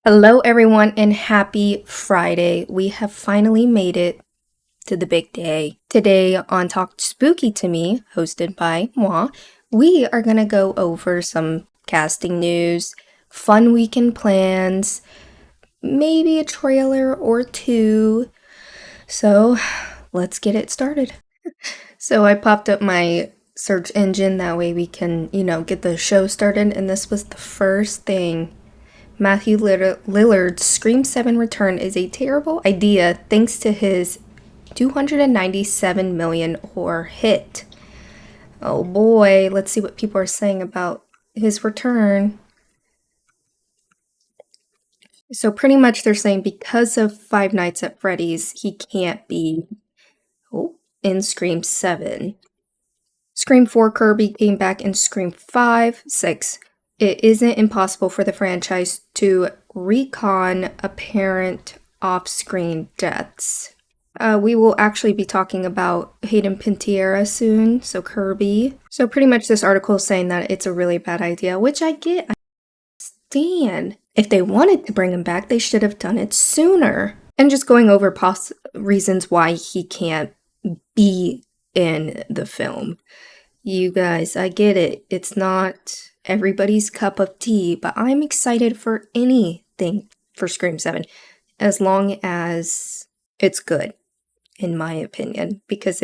Hello, everyone, and happy Friday. We have finally made it to the big day. Today on Talk Spooky to Me, hosted by moi, we are going to go over some casting news, fun weekend plans, maybe a trailer or two. So let's get it started. So I popped up my search engine, that way we can, get the show started, and this was the first thing. Matthew Lillard's Scream 7 return is a terrible idea thanks to his 297 million horror hit. Oh boy, let's see what people are saying about his return. So pretty much they're saying because of Five Nights at Freddy's, he can't be in Scream 7. Scream 4 Kirby came back in Scream 5, 6. It isn't impossible for the franchise to recon apparent off-screen deaths. We will actually be talking about Hayden Panettiere soon, so Kirby. So pretty much this article is saying that it's a really bad idea, which I get. I understand. If they wanted to bring him back, they should have done it sooner. And just going over reasons why he can't be in the film. You guys, I get it. It's not everybody's cup of tea, but I'm excited for anything for Scream 7 as long as it's good, in my opinion. Because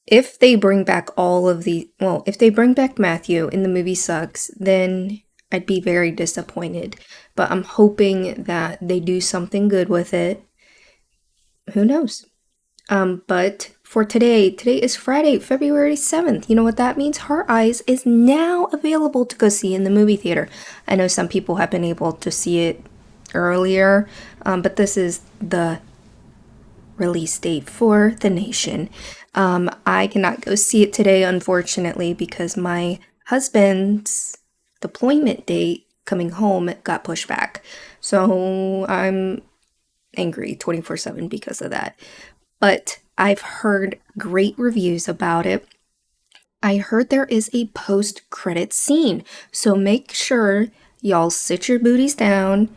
if they bring back if they bring back Matthew and the movie sucks, then I'd be very disappointed. But I'm hoping that they do something good with it. Who knows? But for today is Friday, February 7th. You know what that means? Heart Eyes is now available to go see in the movie theater. I know some people have been able to see it earlier, but this is the release date for the nation. I cannot go see it today, unfortunately, because my husband's deployment date coming home got pushed back. So I'm angry 24/7 because of that. But I've heard great reviews about it. I heard there is a post-credit scene, so make sure y'all sit your booties down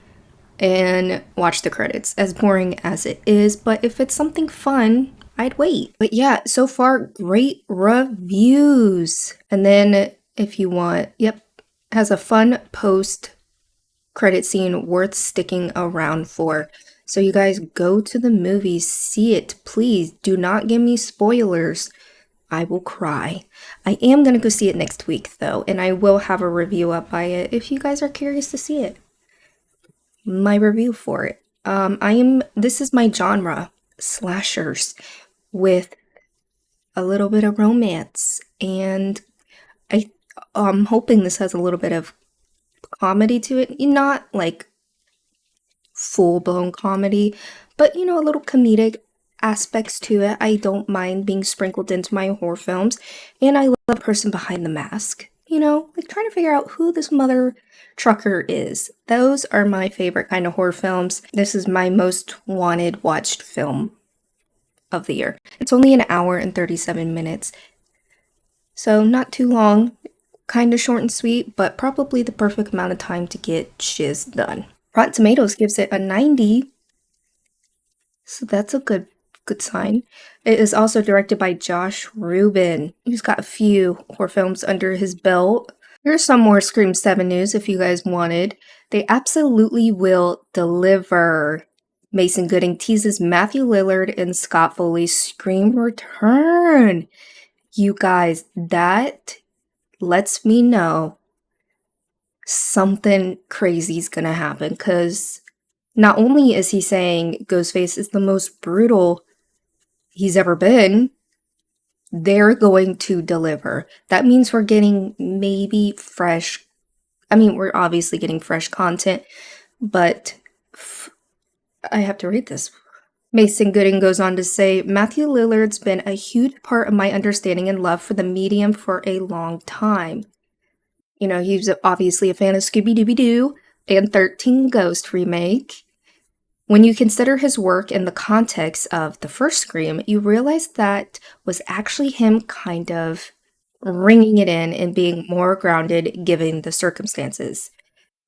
and watch the credits, as boring as it is. But if it's something fun, I'd wait. But yeah, so far, great reviews. And then if you want, has a fun post-credit scene worth sticking around for. So you guys go to the movies, see it. Please do not give me spoilers. I will cry. I am going to go see it next week though, and I will have a review up by it if you guys are curious to see it. My review for it. This is my genre, slashers, with a little bit of romance, and I'm hoping this has a little bit of comedy to it. Not like full-blown comedy, but a little comedic aspects to it. I don't mind being sprinkled into my horror films, and I love the person behind the mask. Like trying to figure out who this mother trucker is. Those are my favorite kind of horror films. This is my most watched film of the year. It's only an hour and 37 minutes, so not too long, kind of short and sweet, but probably the perfect amount of time to get shiz done. Rotten Tomatoes gives it a 90, so that's a good sign. It is also directed by Josh Rubin. He's got a few horror films under his belt. Here's some more Scream 7 news if you guys wanted. They absolutely will deliver. Mason Gooding teases Matthew Lillard and Scott Foley's Scream return. You guys, that lets me know something crazy is gonna happen, because not only is he saying Ghostface is the most brutal he's ever been, they're going to deliver. That means we're getting maybe fresh, we're obviously getting fresh content, but I have to read this. Mason Gooding goes on to say, Matthew Lillard's been a huge part of my understanding and love for the medium for a long time. He's obviously a fan of Scooby-Dooby-Doo and 13 Ghost remake. When you consider his work in the context of the first Scream, you realize that was actually him kind of ringing it in and being more grounded given the circumstances.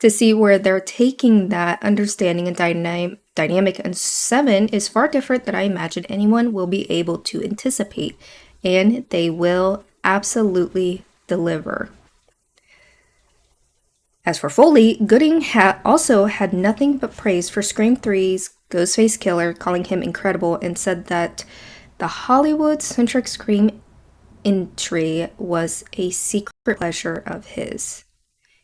to see where they're taking that understanding and dynamic, and 7 is far different than I imagine anyone will be able to anticipate, and they will absolutely deliver. As for Foley, Gooding also had nothing but praise for Scream 3's Ghostface Killer, calling him incredible, and said that the Hollywood-centric Scream entry was a secret pleasure of his.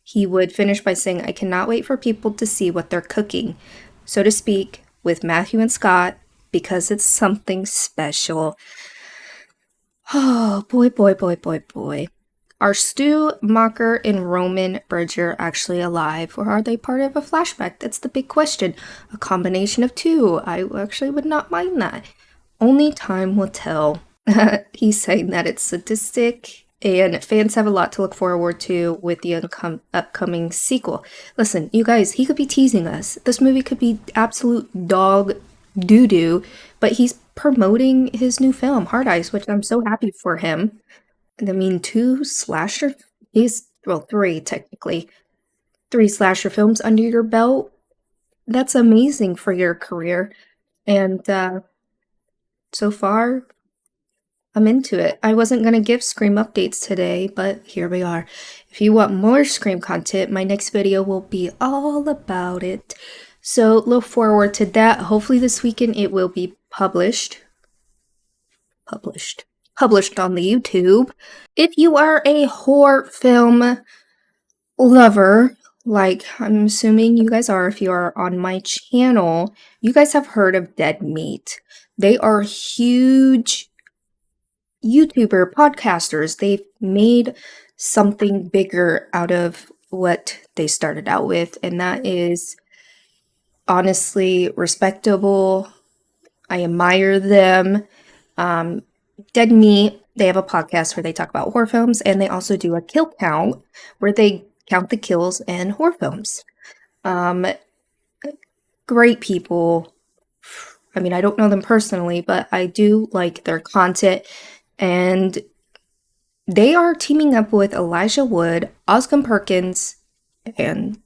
He would finish by saying, "I cannot wait for people to see what they're cooking, so to speak, with Matthew and Scott, because it's something special." Oh, boy, boy, boy, boy, boy. Are Stu Macher and Roman Bridger actually alive, or are they part of a flashback? That's the big question. A combination of two. I actually would not mind that. Only time will tell. He's saying that it's sadistic, and fans have a lot to look forward to with the upcoming sequel. Listen, you guys, he could be teasing us. This movie could be absolute dog doo-doo, but he's promoting his new film, Hard Eyes, which I'm so happy for him. I mean, 2 slasher, well, 3 technically. 3 slasher films under your belt. That's amazing for your career. And so far, I'm into it. I wasn't going to give Scream updates today, but here we are. If you want more Scream content, my next video will be all about it. So look forward to that. Hopefully this weekend it will be published on the YouTube. If you are a horror film lover, like I'm assuming you guys are if you are on my channel, you guys have heard of Dead Meat. They are huge YouTuber podcasters. They've made something bigger out of what they started out with, and that is honestly respectable. I admire them. Dead Meat, they have a podcast where they talk about horror films, and they also do a kill count where they count the kills in horror films. Great people. I mean, I don't know them personally, but I do like their content, and they are teaming up with Elijah Wood, Oscar Perkins, and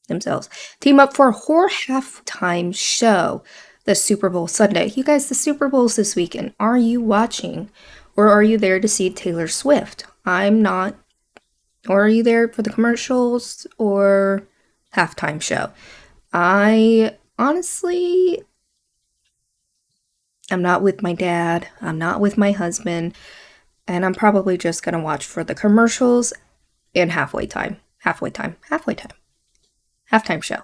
themselves. Team up for a horror halftime show, the Super Bowl Sunday. You guys, the Super Bowl's this weekend. Are you watching? Or are you there to see Taylor Swift? I'm not. Or are you there for the commercials or halftime show? I honestly, I'm not with my dad. I'm not with my husband. And I'm probably just going to watch for the commercials and halftime show.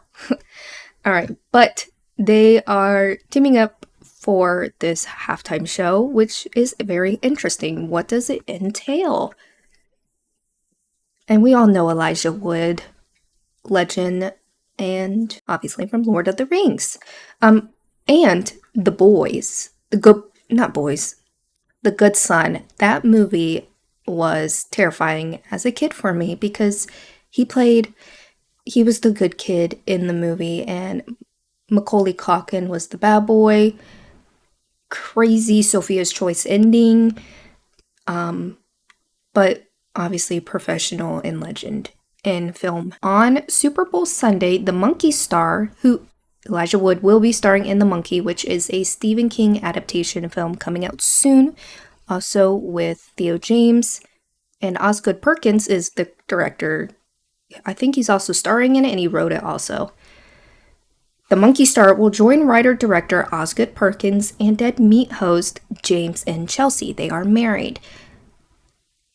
All right. But they are teaming up for this halftime show, which is very interesting. What does it entail? And we all know Elijah Wood, legend, and obviously from Lord of the Rings. And The Boys, The Good Son. That movie was terrifying as a kid for me because he was the good kid in the movie, and Macaulay Culkin was the bad boy. Crazy Sophia's Choice ending. But obviously professional and legend in film. On Super Bowl Sunday, The Monkey star, who Elijah Wood will be starring in The Monkey, which is a Stephen King adaptation film coming out soon, also with Theo James, and Osgood Perkins is the director. I think he's also starring in it, and he wrote it also. The Monkey star will join writer-director Osgood Perkins and Dead Meat host James and Chelsea. They are married.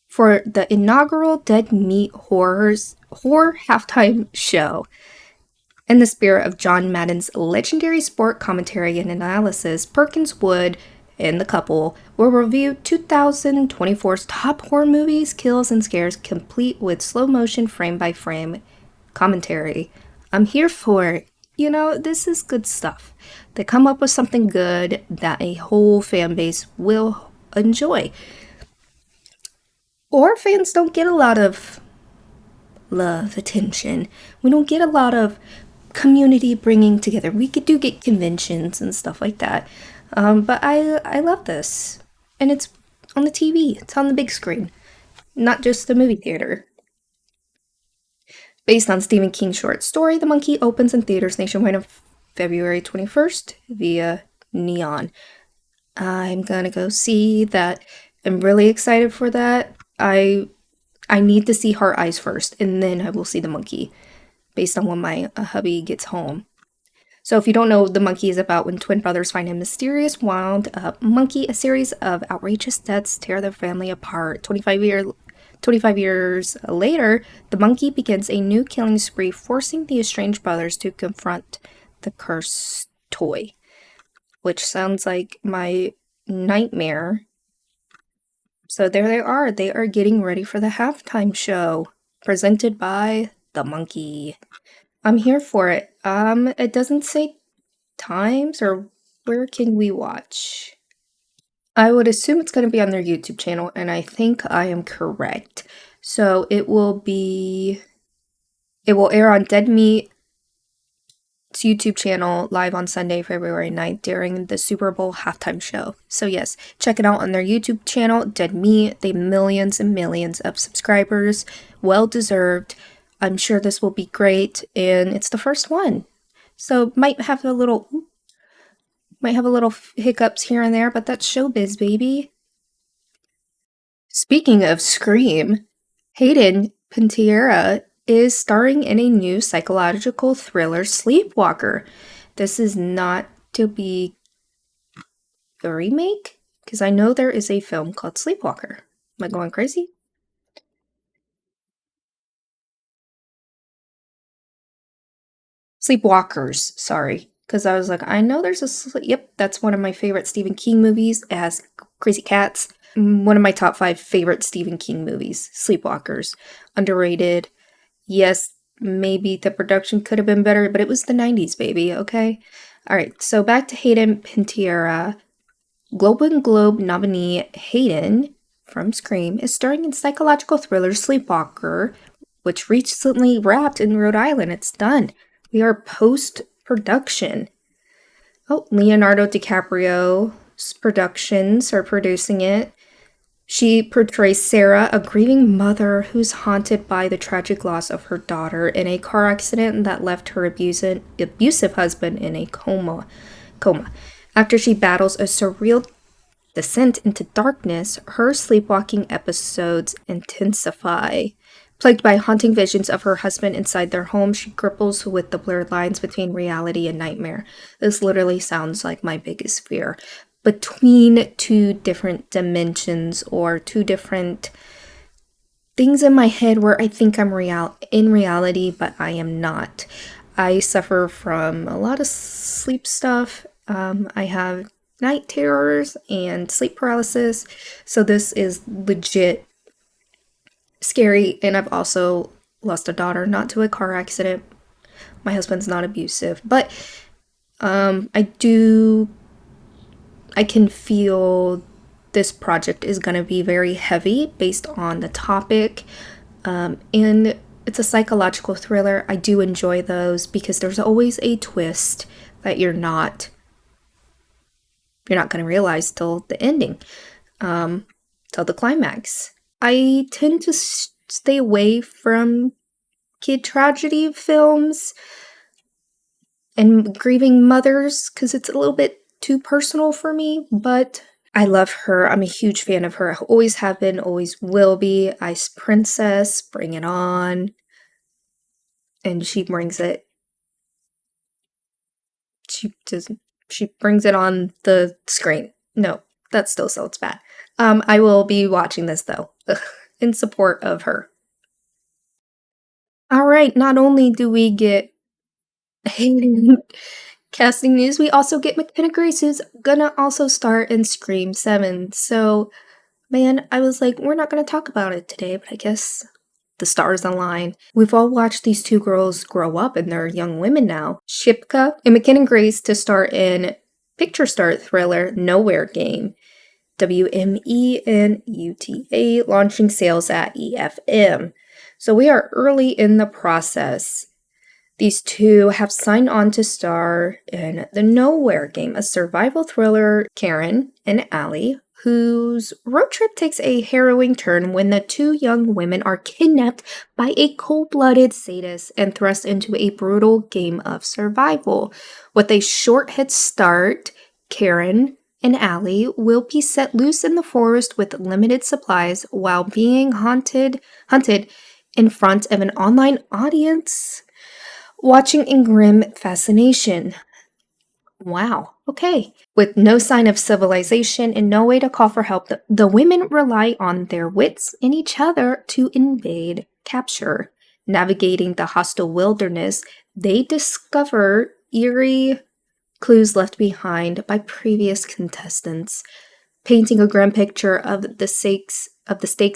For the inaugural Dead Meat horror halftime show. In the spirit of John Madden's legendary sport commentary and analysis, Perkins, Wood, and the couple will review 2024's top horror movies, kills, and scares, complete with slow-motion frame-by-frame commentary. I'm here for it. You know, this is good stuff. They come up with something good that a whole fan base will enjoy. Horror fans don't get a lot of love, attention. We don't get a lot of community bringing together. We do get conventions and stuff like that. But I love this. And it's on the TV. It's on the big screen. Not just the movie theater. Based on Stephen King's short story, The Monkey opens in theaters nationwide on February 21st via Neon. I'm gonna go see that. I'm really excited for that. I need to see Heart Eyes first, and then I will see The Monkey, based on when my hubby gets home. So if you don't know, The Monkey is about when twin brothers find a mysterious wound up monkey. A series of outrageous deaths tear their family apart. 25 years later, the monkey begins a new killing spree, forcing the estranged brothers to confront the cursed toy, which sounds like my nightmare. So there they are. They are getting ready for the halftime show, presented by the monkey. I'm here for it. It doesn't say times or where can we watch. I would assume it's going to be on their YouTube channel, and I think I am correct. So it will air on Dead Meat's YouTube channel live on Sunday, February 9th during the Super Bowl halftime show. So yes, check it out on their YouTube channel, Dead Meat. They have millions and millions of subscribers. Well deserved. I'm sure this will be great, and it's the first one. So might have a little hiccups here and there, but that's showbiz, baby. Speaking of Scream, Hayden Panettiere is starring in a new psychological thriller, Sleepwalker. This is not to be a remake, because I know there is a film called Sleepwalker. Am I going crazy? Sleepwalkers, sorry. Because I was like, I know there's yep, that's one of my favorite Stephen King movies. It has crazy cats. One of my top 5 favorite Stephen King movies, Sleepwalkers. Underrated. Yes, maybe the production could have been better, but it was the 90s, baby, okay? All right, so back to Hayden Panettiere. Golden Globe nominee Hayden from Scream is starring in psychological thriller Sleepwalker, which recently wrapped in Rhode Island. It's done. We are post-production. Oh, Leonardo DiCaprio's productions are producing it. She portrays Sarah, a grieving mother who's haunted by the tragic loss of her daughter in a car accident that left her abusive husband in a coma. After she battles a surreal descent into darkness, her sleepwalking episodes intensify. Plagued by haunting visions of her husband inside their home, she grapples with the blurred lines between reality and nightmare. This literally sounds like my biggest fear. Between two different dimensions or two different things in my head where I think I'm in reality, but I am not. I suffer from a lot of sleep stuff. I have night terrors and sleep paralysis, so this is legit scary. And I've also lost a daughter, not to a car accident. My husband's not abusive, but I can feel this project is going to be very heavy based on the topic, and it's a psychological thriller. I do enjoy those because there's always a twist that you're not going to realize till the ending, till the climax. I tend to stay away from kid tragedy films and grieving mothers because it's a little bit too personal for me, but I love her. I'm a huge fan of her. I always have been, always will be. Ice Princess, bring it on. And she brings it. She brings it on the screen. No, that still sounds bad. I will be watching this though, in support of her. All right, not only do we get casting news, we also get McKenna Grace, who's gonna also star in Scream 7. So, man, I was like, we're not gonna talk about it today, but I guess the stars align. We've all watched these two girls grow up and they're young women now. Shipka and McKenna Grace to star in picture start thriller Nowhere Game. WMENUTA launching sales at EFM. So we are early in the process. These two have signed on to star in the Nowhere Game, a survival thriller. Karen and Allie, whose road trip takes a harrowing turn when the two young women are kidnapped by a cold-blooded sadist and thrust into a brutal game of survival. With a short head start, Karen and Allie will be set loose in the forest with limited supplies while being hunted in front of an online audience, watching in grim fascination. Wow, okay. With no sign of civilization and no way to call for help, the women rely on their wits and each other to invade, capture. Navigating the hostile wilderness, they discover eerie clues left behind by previous contestants, painting a grim picture of the stakes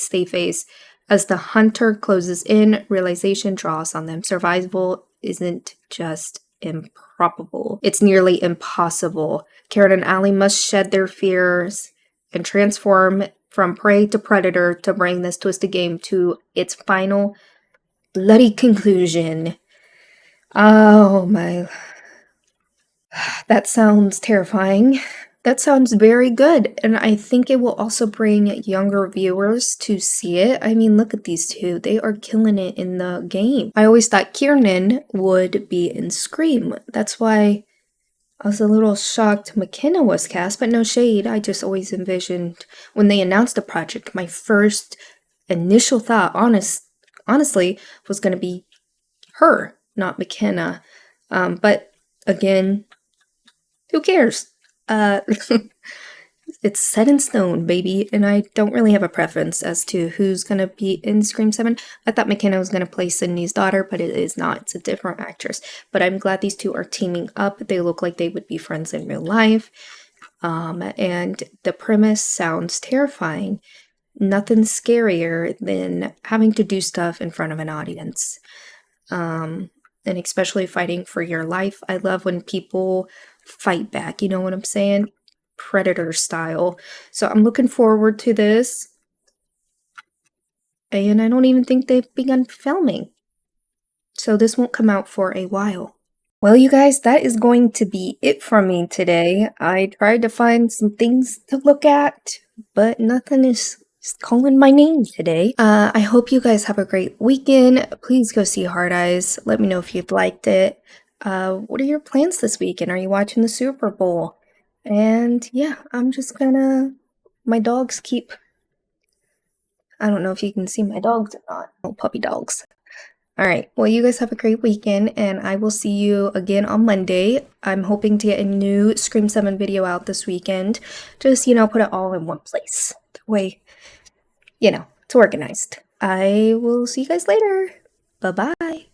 they face. As the hunter closes in, realization draws on them. Survival isn't just improbable, it's nearly impossible. Karen and Allie must shed their fears and transform from prey to predator to bring this twisted game to its final bloody conclusion. Oh my. That sounds terrifying. That sounds very good, and I think it will also bring younger viewers to see it. I mean, look at these two. They are killing it in the game. I always thought Kiernan would be in Scream. That's why I was a little shocked McKenna was cast, but no shade. I just always envisioned, when they announced the project, my first initial thought, honestly, was going to be her, not McKenna. But again, who cares? It's set in stone, baby, and I don't really have a preference as to who's gonna be in Scream 7. I thought McKenna was gonna play Sydney's daughter, but it is not. It's a different actress. But I'm glad these two are teaming up. They look like they would be friends in real life. And the premise sounds terrifying. Nothing scarier than having to do stuff in front of an audience. And especially fighting for your life. I love when people fight back, you know what I'm saying? Predator style. So I'm looking forward to this. And I don't even think they've begun filming. So this won't come out for a while. Well, you guys, that is going to be it from me today. I tried to find some things to look at, but nothing is calling my name today. I hope you guys have a great weekend. Please go see Hard Eyes. Let me know if you've liked it. What are your plans this weekend? Are you watching the Super Bowl? And yeah, I'm just gonna, my dogs keep, I don't know if you can see my dogs or not. Oh, puppy dogs. All right, well, you guys have a great weekend, and I will see you again on Monday. I'm hoping to get a new Scream 7 video out this weekend. Just, put it all in one place. That way, it's organized. I will see you guys later. Bye-bye.